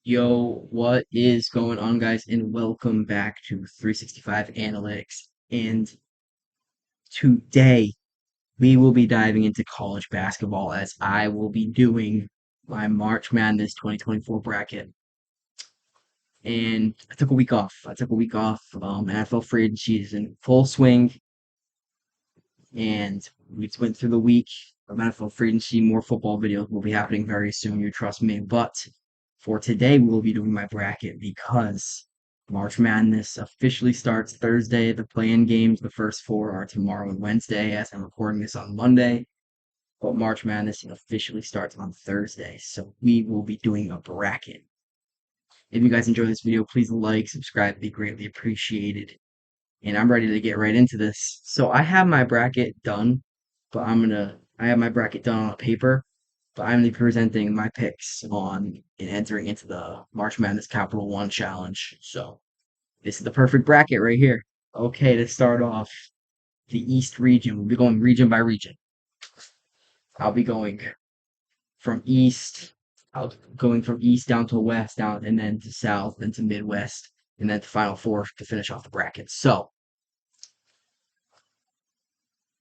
Yo, what is going on, guys? And welcome back to 365 Analytics. And today we will be diving into college basketball as I will be doing my March Madness 2024 bracket. And I took a week off. NFL free agency is in full swing, and we just went through the week of NFL free agency. More football videos will be happening very soon, you trust me. But for today, we will be doing my bracket because March Madness officially starts Thursday. The play-in games, the first four, are tomorrow and Wednesday, as I'm recording this on Monday. But March Madness officially starts on Thursday, so we will be doing a bracket. If you guys enjoy this video, please like, subscribe, it'd be greatly appreciated. And I'm ready to get right into this. So I have my bracket done, but I have my bracket done on paper, but I'm presenting my picks on and entering into the March Madness Capital One Challenge. So this is the perfect bracket right here. Okay, to start off, the East region. We'll be going region by region. I'll be going from east, I'll going from east down to west, down and then to south, then to Midwest, and then to Final Four to finish off the bracket. So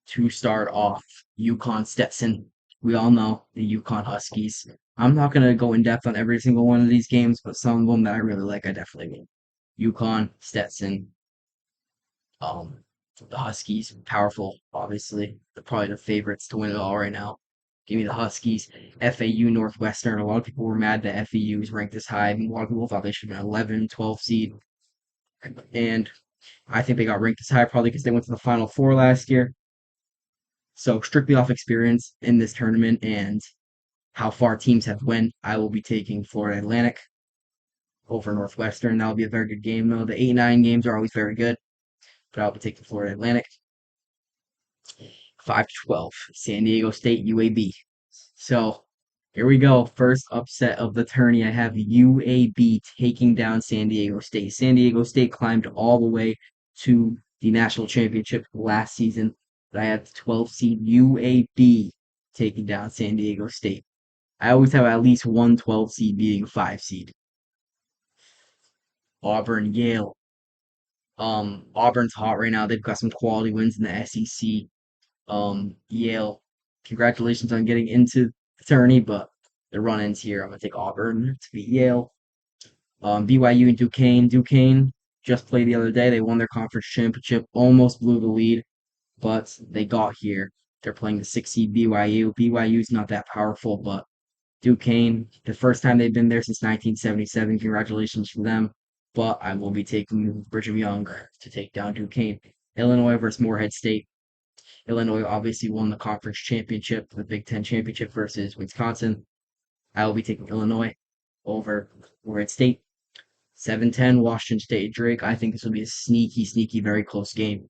to start off, UConn Stetson. We all know the UConn Huskies. I'm not going to go in depth on every single one of these games, but some of them that I really like, I definitely will. UConn, Stetson, um, the Huskies, powerful, obviously. They're probably the favorites to win it all right now. Give me the Huskies. FAU, Northwestern. A lot of people were mad that FAU is ranked this high. A lot of people thought they should have been 11, 12 seed. And I think they got ranked this high probably because they went to the Final Four last year. So strictly off experience in this tournament and how far teams have went, I will be taking Florida Atlantic over Northwestern. That'll be a very good game, though. The 8-9 games are always very good, but I'll be taking Florida Atlantic. 5-12, San Diego State, UAB. So here we go. First upset of the tourney. I have UAB taking down San Diego State. San Diego State climbed all the way to the national championship last season, but I had the 12 seed UAB taking down San Diego State. I always have at least one 12 seed beating a 5 seed. Auburn, Yale. Auburn's hot right now. They've got some quality wins in the SEC. Yale, congratulations on getting into the tourney, but the run-ins here, I'm gonna take Auburn to beat Yale. BYU and Duquesne. Duquesne just played the other day. They won their conference championship, almost blew the lead, but they got here. They're playing the 6 seed BYU. BYU's not that powerful, but Duquesne, the first time they've been there since 1977. Congratulations to them. But I will be taking Brigham Young to take down Duquesne. Illinois versus Morehead State. Illinois obviously won the conference championship, the Big Ten championship versus Wisconsin. I will be taking Illinois over Morehead State. 7-10, Washington State Drake. I think this will be a sneaky, sneaky, very close game.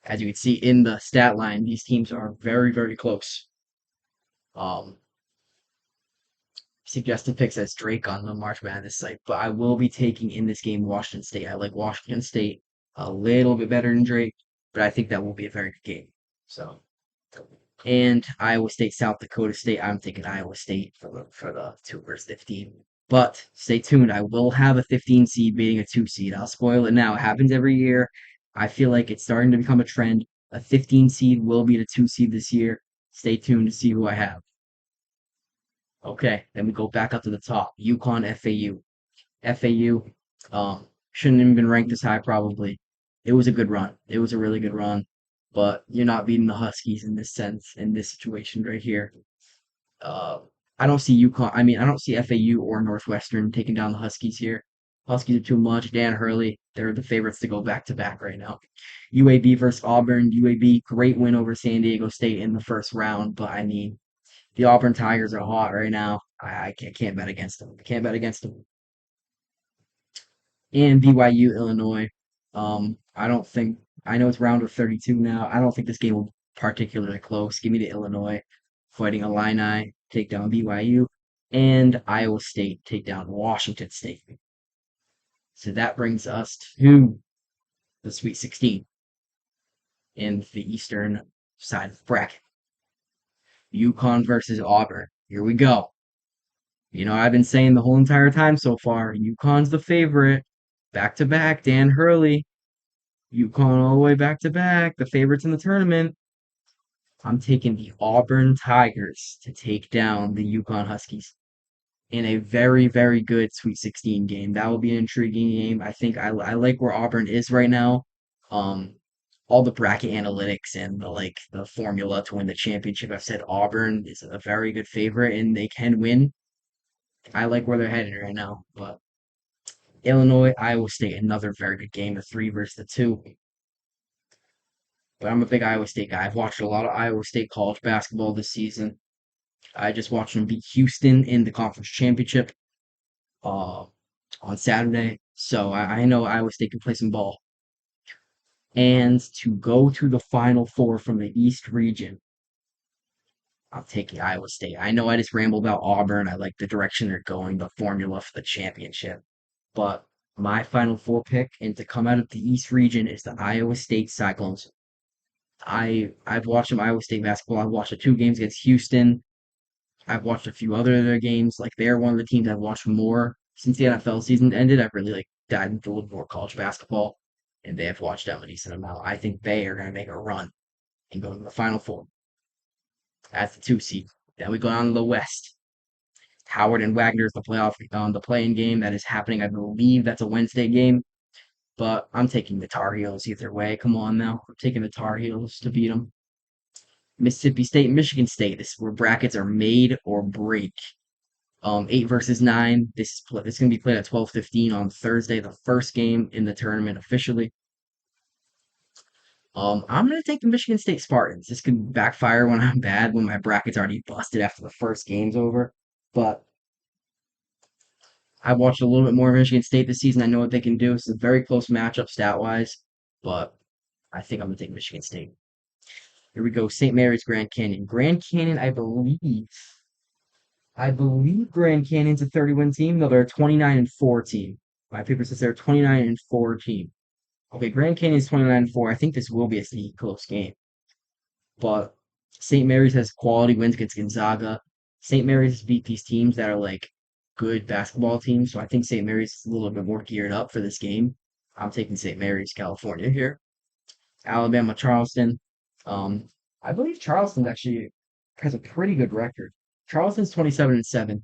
As you can see in the stat line, these teams are very, very close. Um, Suggested picks as Drake on the March Madness site, but I will be taking in this game Washington State. I like Washington State a little bit better than Drake, but I think that will be a very good game. So, and Iowa State, South Dakota State. I'm taking Iowa State for the 2 versus 15. But stay tuned. I will have a 15 seed beating a 2 seed. I'll spoil it now. It happens every year. I feel like it's starting to become a trend. A 15 seed will beat a 2 seed this year. Stay tuned to see who I have. Okay, then we go back up to the top. UConn, FAU. FAU shouldn't have been ranked this high probably. It was a good run. It was a really good run, but you're not beating the Huskies in this sense, in this situation right here. Uh, I don't see UConn. I mean, I don't see FAU or Northwestern taking down the Huskies here. Huskies are too much. Dan Hurley, they're the favorites to go back to back right now. UAB versus Auburn. UAB, great win over San Diego State in the first round, but I mean, the Auburn Tigers are hot right now. I can't bet against them. Can't bet against them. And BYU, Illinois. I don't think I know it's round of 32 now. I don't think this game will be particularly close. Give me the Illinois fighting Illini, take down BYU, and Iowa State take down Washington State. So that brings us to the Sweet 16 in the eastern side of the bracket. UConn versus Auburn. Here we go. I've been saying the whole entire time so far, UConn's the favorite. Back to back, Dan Hurley. UConn all the way back to back, the favorites in the tournament. I'm taking the Auburn Tigers to take down the UConn Huskies in a very, very good Sweet 16 game. That will be an intriguing game. I think I like where Auburn is right now. Um, all the bracket analytics and the formula to win the championship have said Auburn is a very good favorite and they can win. I like where they're headed right now. But Illinois, Iowa State, another very good game, the three versus the two. But I'm a big Iowa State guy. I've watched a lot of Iowa State college basketball this season. I just watched them beat Houston in the conference championship uh, on Saturday. So I know Iowa State can play some ball. And to go to the Final Four from the East region, I'm taking Iowa State. I know I just rambled about Auburn. I like the direction they're going, the formula for the championship. But my Final Four pick and to come out of the East region is the Iowa State Cyclones. I've watched some Iowa State basketball. I've watched the two games against Houston. I've watched a few other of their games. Like they're one of the teams I've watched more since the NFL season ended. I've really dived into a little more college basketball, and they have watched them a decent amount. I think they are going to make a run and go to the Final Four. That's the two seed. Then we go down to the West. Howard and Wagner's the playoff on the playing game that is happening. I believe that's a Wednesday game, but I'm taking the Tar Heels either way. Come on now, I'm taking the Tar Heels to beat them. Mississippi State, Michigan State. This is where brackets are made or break. 8 versus 9. This is gonna be played at 12:15 on Thursday, the first game in the tournament officially. I'm gonna take the Michigan State Spartans. This could backfire when I'm bad, when my bracket's already busted after the first game's over. But I've watched a little bit more of Michigan State this season. I know what they can do. It's a very close matchup stat wise, but I think I'm gonna take Michigan State. Here we go. St. Mary's Grand Canyon. Grand Canyon, I believe Grand Canyon's a 30-win team. No, they're a 29-4 team. My paper says they're a 29-4 team. Okay, Grand Canyon's 29-4. I think this will be a sneaky close game. But St. Mary's has quality wins against Gonzaga. St. Mary's has beat these teams that are like good basketball teams. So I think St. Mary's is a little bit more geared up for this game. I'm taking St. Mary's, California here. Alabama, Charleston. I believe Charleston actually has a pretty good record. Charleston's 27-7.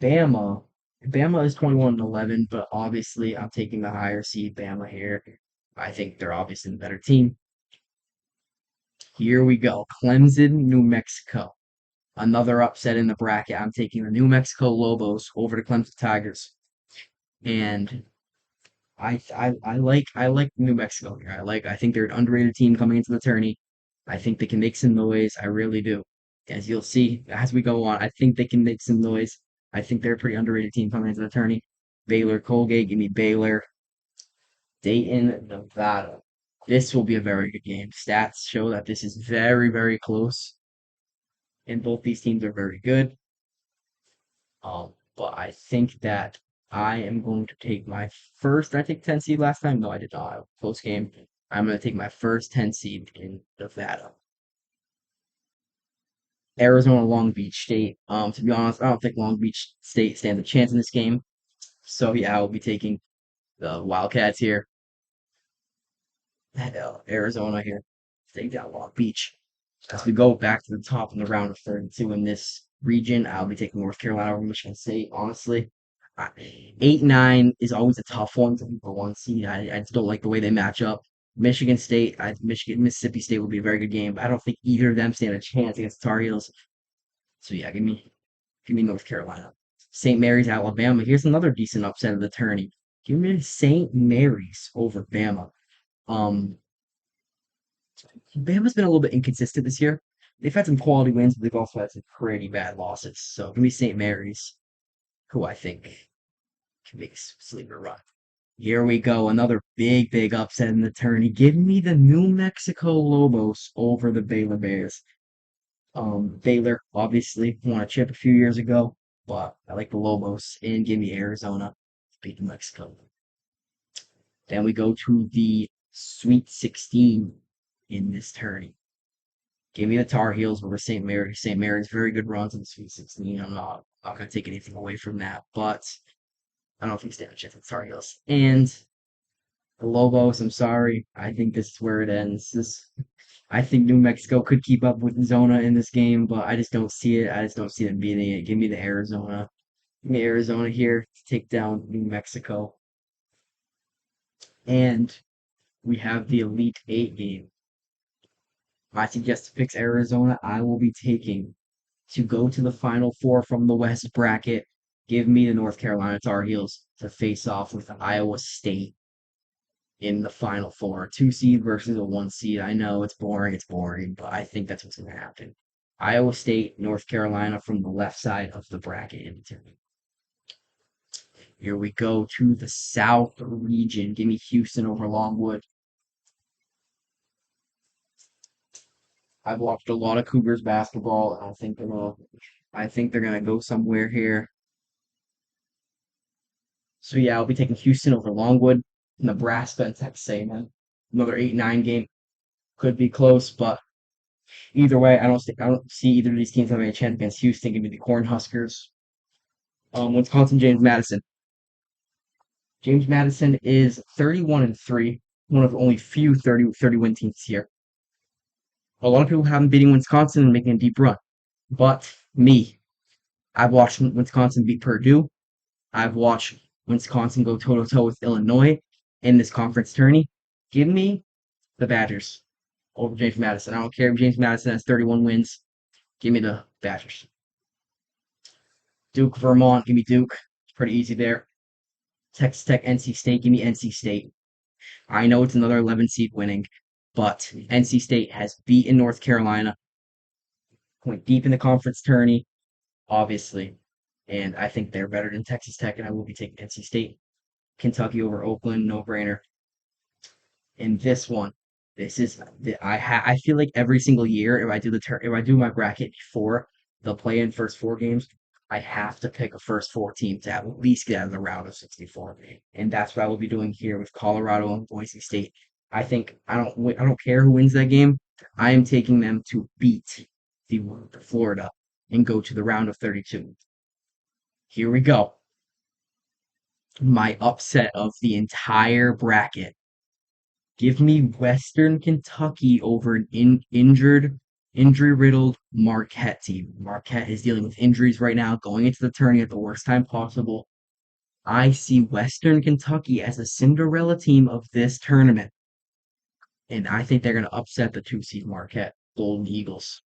Bama. Bama is 21-11, but obviously I'm taking the higher seed Bama here. I think they're obviously the better team. Here we go. Clemson, New Mexico. Another upset in the bracket. I'm taking the New Mexico Lobos over the Clemson Tigers. And I like New Mexico here. I think they're an underrated team coming into the tourney. I think they can make some noise. I really do. As you'll see as we go on, I think they can make some noise. I think they're a pretty underrated team coming into the tourney. Baylor, Colgate, give me Baylor. Dayton, Nevada. This will be a very good game. Stats show that this is very, very close, and both these teams are very good. But I think that I am going to take my first. Did I take 10 seed last time? No, I did not. Close game. I'm going to take my first 10 seed in Nevada. Arizona, Long Beach State. To be honest, I don't think Long Beach State stands a chance in this game. So yeah, I will be taking the Wildcats here. Arizona here. Take down Long Beach. As we go back to the top in the round of 32 in this region, I'll be taking North Carolina over Michigan State. Honestly, 8-9 is always a tough one to be for one seed. I just don't like the way they match up. Michigan State, Mississippi State will be a very good game. But I don't think either of them stand a chance against the Tar Heels. So yeah, give me North Carolina. St. Mary's, Alabama. Here's another decent upset of the tourney. Give me St. Mary's over Bama. Um, Bama's been a little bit inconsistent this year. They've had some quality wins, but they've also had some pretty bad losses. So give me St. Mary's, who I think can make a sleeper run. Here we go, another big, big upset in the tourney. Give me the New Mexico Lobos over the Baylor Bears. Baylor obviously won a chip a few years ago, but I like the Lobos and give me Arizona to beat New Mexico. Then we go to the Sweet 16 in this tourney. Give me the Tar Heels over St. Mary's. St. Mary's very good runs in the Sweet 16. I'm not I'm not gonna take anything away from that, but I don't know if you stand a chance with Tar Heels. And the Lobos, I'm sorry. I think this is where it ends. I think New Mexico could keep up with Zona in this game, but I just don't see it. I just don't see them beating it. Give me the Arizona. Give me Arizona here to take down New Mexico. And we have the Elite Eight game. I suggest picks Arizona. I will be taking to go to the Final Four from the West bracket. Give me the North Carolina Tar Heels to face off with Iowa State in the Final Four. Two seed versus a one seed. I know it's boring, but I think that's what's going to happen. Iowa State, North Carolina from the left side of the bracket in between. Here we go to the South region. Give me Houston over Longwood. I've watched a lot of Cougars basketball, and I think they're gonna go somewhere here. So yeah, I'll be taking Houston over Longwood, Nebraska and Texas A&M. Another 8-9 game could be close, but either way, I don't see either of these teams having a chance against Houston. Give me the Cornhuskers. Wisconsin, James Madison. James Madison is 31-3, one of only few 30 win teams here. A lot of people have them beating Wisconsin and making a deep run, but me, I've watched Wisconsin beat Purdue. I've watched Wisconsin go toe to toe with Illinois in this conference tourney. Give me the Badgers over James Madison. I don't care if James Madison has 31 wins. Give me the Badgers. Duke, Vermont. Give me Duke. It's pretty easy there. Texas Tech, NC State. Give me NC State. I know it's another 11 seed winning, but NC State has beaten North Carolina, went deep in the conference tourney, obviously, and I think they're better than Texas Tech, and I will be taking NC State. Kentucky over Oakland, no brainer. In this one, this is I feel like every single year if I do my bracket before the play-in first four games, I have to pick a first four team to at least get out of the round of 64, and that's what I will be doing here with Colorado and Boise State. I don't care who wins that game. I am taking them to beat the Florida and go to the round of 32. Here we go. My upset of the entire bracket. Give me Western Kentucky over an injury-riddled Marquette team. Marquette is dealing with injuries right now, going into the tourney at the worst time possible. I see Western Kentucky as a Cinderella team of this tournament, and I think they're going to upset the two-seed Marquette Golden Eagles.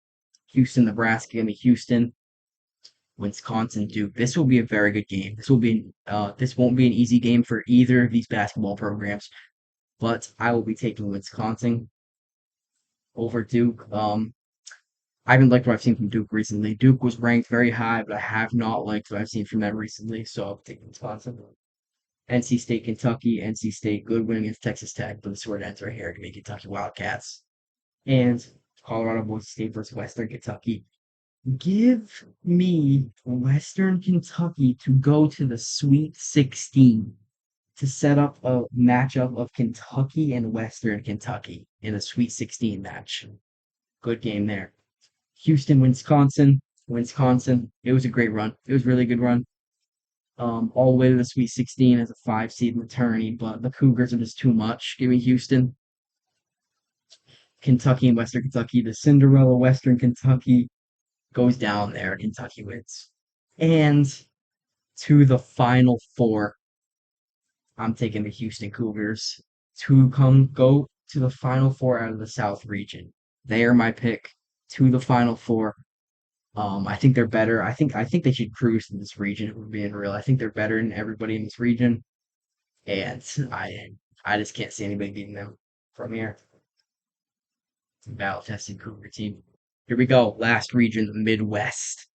Houston, Nebraska, give me Houston. Wisconsin, Duke. This will be a very good game. This won't be an easy game for either of these basketball programs, but I will be taking Wisconsin over Duke. I haven't liked what I've seen from Duke recently. Duke was ranked very high, but I have not liked what I've seen from them recently, so I'll take Wisconsin. NC State, Kentucky, NC State, good win against Texas Tech, but the sword ends right here. Give me Kentucky Wildcats. And Colorado Boise State versus Western Kentucky. Give me Western Kentucky to go to the Sweet 16 to set up a matchup of Kentucky and Western Kentucky in a Sweet 16 match. Good game there. Houston, Wisconsin. Wisconsin. It was a great run. It was a really good run. All the way to the Sweet 16 as a 5 seed in the tourney, but the Cougars are just too much. Give me Houston. Kentucky and Western Kentucky. The Cinderella Western Kentucky goes down there. Kentucky wins. And to the Final Four, I'm taking the Houston Cougars to go to the Final Four out of the South region. They are my pick to the Final Four. I think they're better. I think they should cruise in this region, if we're being real. I think they're better than everybody in this region. And I just can't see anybody beating them from here. Battle tested Cougar team. Here we go. Last region, the Midwest.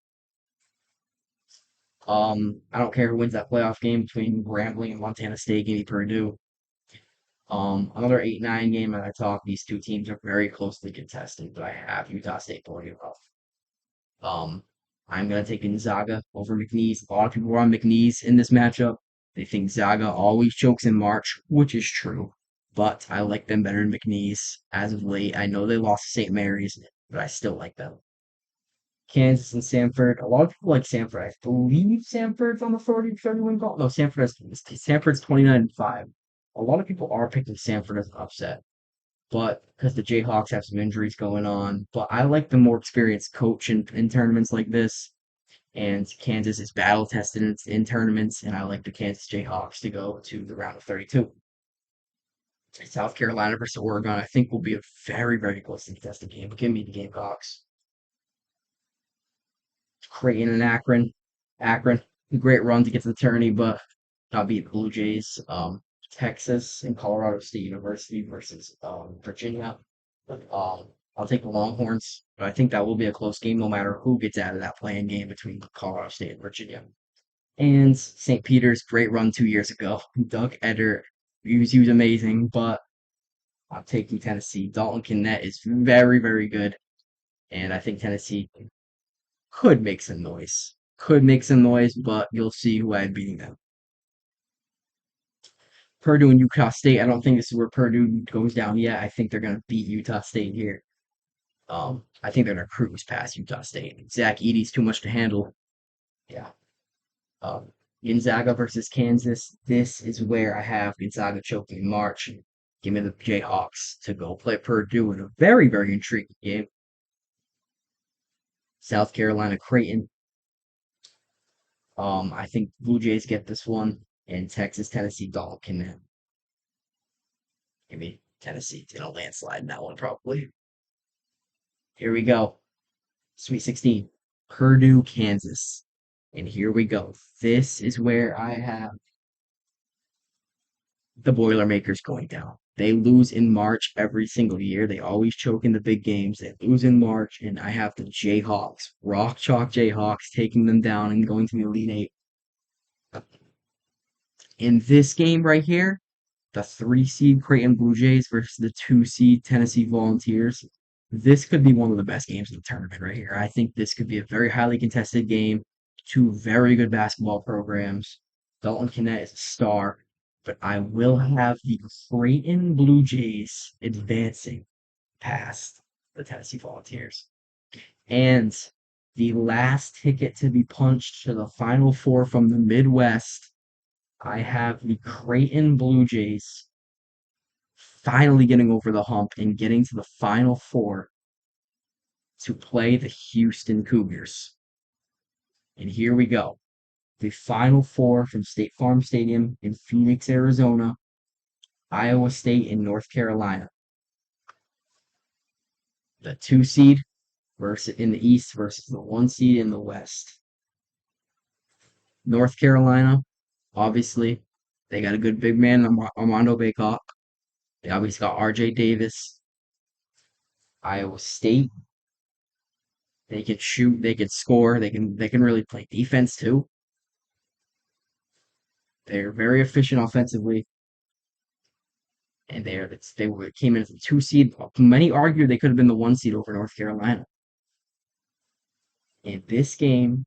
I don't care who wins that playoff game between Grambling and Montana State, give me Purdue. Another 8-9 game, and I talk. These two teams are very closely contested, but I have Utah State pulling it off. Um, I'm gonna take Gonzaga over McNeese. A lot of people are on McNeese in this matchup. They think Zaga always chokes in March, which is true. But I like them better than McNeese as of late. I know they lost to St. Mary's, but I still like them. Kansas and Samford. A lot of people like Samford. I believe Samford's on the 30-31 goal. No, Samford's 29-5. A lot of people are picking Samford as an upset, but because the Jayhawks have some injuries going on. But I like the more experienced coach in tournaments like this. And Kansas is battle tested in tournaments, and I like the Kansas Jayhawks to go to the round of 32. South Carolina versus Oregon, I think will be a very, very closely contested game. Give me the Gamecocks. Creighton and Akron. Akron, a great run to get to the tourney, but not beat the Blue Jays. Texas and Colorado State University versus Virginia. I'll take the Longhorns, but I think that will be a close game no matter who gets out of that playing game between Colorado State and Virginia. And St. Peter's, great run 2 years ago. Doug Eder, he was amazing, but I'm taking Tennessee. Dalton Knecht is very, very good, and I think Tennessee could make some noise. Could make some noise, but you'll see who I had beating them. Purdue and Utah State. I don't think this is where Purdue goes down yet. I think they're going to beat Utah State here. I think they're going to cruise past Utah State. Zach Edey's too much to handle. Yeah. Um, Gonzaga versus Kansas. This is where I have Gonzaga choking in March. Give me the Jayhawks to go play Purdue in a very, very intriguing game. South Carolina Creighton. I think Blue Jays get this one, and Texas Tennessee Dalton can give me Tennessee in a landslide in that one probably. Here we go. Sweet 16. Purdue, Kansas. And here we go. This is where I have the Boilermakers going down. They lose in March every single year. They always choke in the big games. They lose in March, and I have the Jayhawks, Rock Chalk Jayhawks, taking them down and going to the Elite Eight. In this game right here, the 3 seed Creighton Blue Jays versus the 2 seed Tennessee Volunteers. This could be one of the best games of the tournament right here. I think this could be a very highly contested game. Two very good basketball programs. Dalton Knecht is a star, but I will have the Creighton Blue Jays advancing past the Tennessee Volunteers. And the last ticket to be punched to the Final Four from the Midwest, I have the Creighton Blue Jays finally getting over the hump and getting to the Final Four to play the Houston Cougars. And here we go. The Final Four from State Farm Stadium in Phoenix, Arizona, Iowa State, and North Carolina. The 2 seed versus in the East versus the 1 seed in the West. North Carolina, obviously, they got a good big man, Armando Bacot. They obviously got R.J. Davis. Iowa State, they can shoot, they can score, they can really play defense too. They're very efficient offensively, and they came in as a 2 seed. Many argue they could have been the 1 seed over North Carolina. In this game,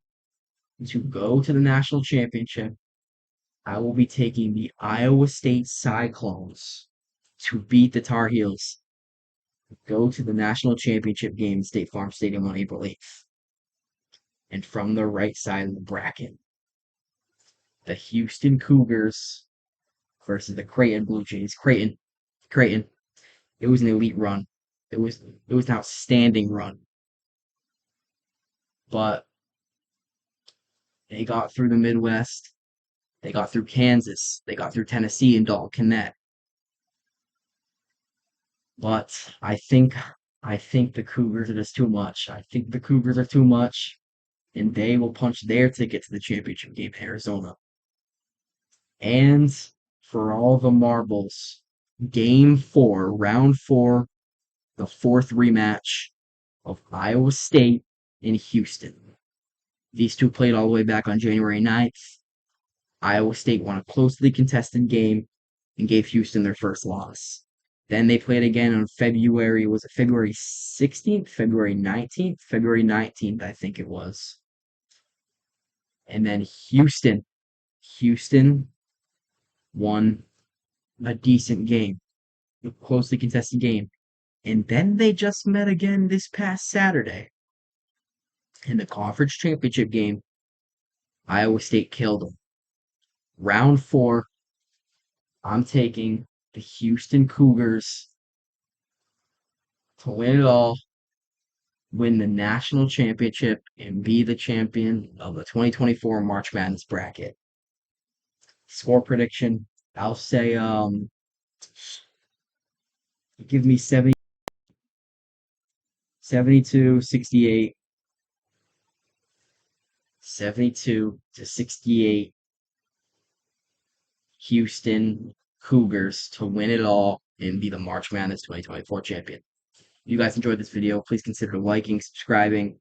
to go to the national championship, I will be taking the Iowa State Cyclones to beat the Tar Heels. Go to the national championship game in State Farm Stadium on April 8th. And from the right side of the bracket, the Houston Cougars versus the Creighton Blue Jays. Creighton. It was an elite run. It was an outstanding run. But they got through the Midwest. They got through Kansas. They got through Tennessee and Dalton Knecht. But I think the Cougars are just too much. I think the Cougars are too much, and they will punch their ticket to the championship game in Arizona. And for all the marbles, game 4, round 4, the 4th rematch of Iowa State in Houston. These two played all the way back on January 9th. Iowa State won a closely contested game and gave Houston their first loss. Then they played again on was it February 16th, February 19th? February 19th, I think it was. And then Houston won a decent game, a closely contested game. And then they just met again this past Saturday. In the conference championship game, Iowa State killed them. Round 4, I'm taking the Houston Cougars to win it all, win the national championship, and be the champion of the 2024 March Madness bracket. Score prediction, I'll say give me 72, 68, 72 to 68 Houston Cougars to win it all and be the March Madness 2024 champion. If you guys enjoyed this video, please consider liking, subscribing.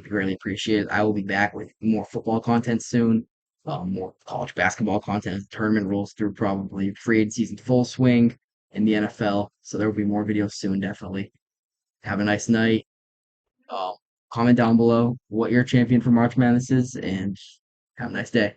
Greatly appreciate it. I will be back with more football content soon. More college basketball content. Tournament rolls through probably. Free agency season full swing in the NFL. So there will be more videos soon, definitely. Have a nice night. Um, Comment down below what your champion for March Madness is, and have a nice day.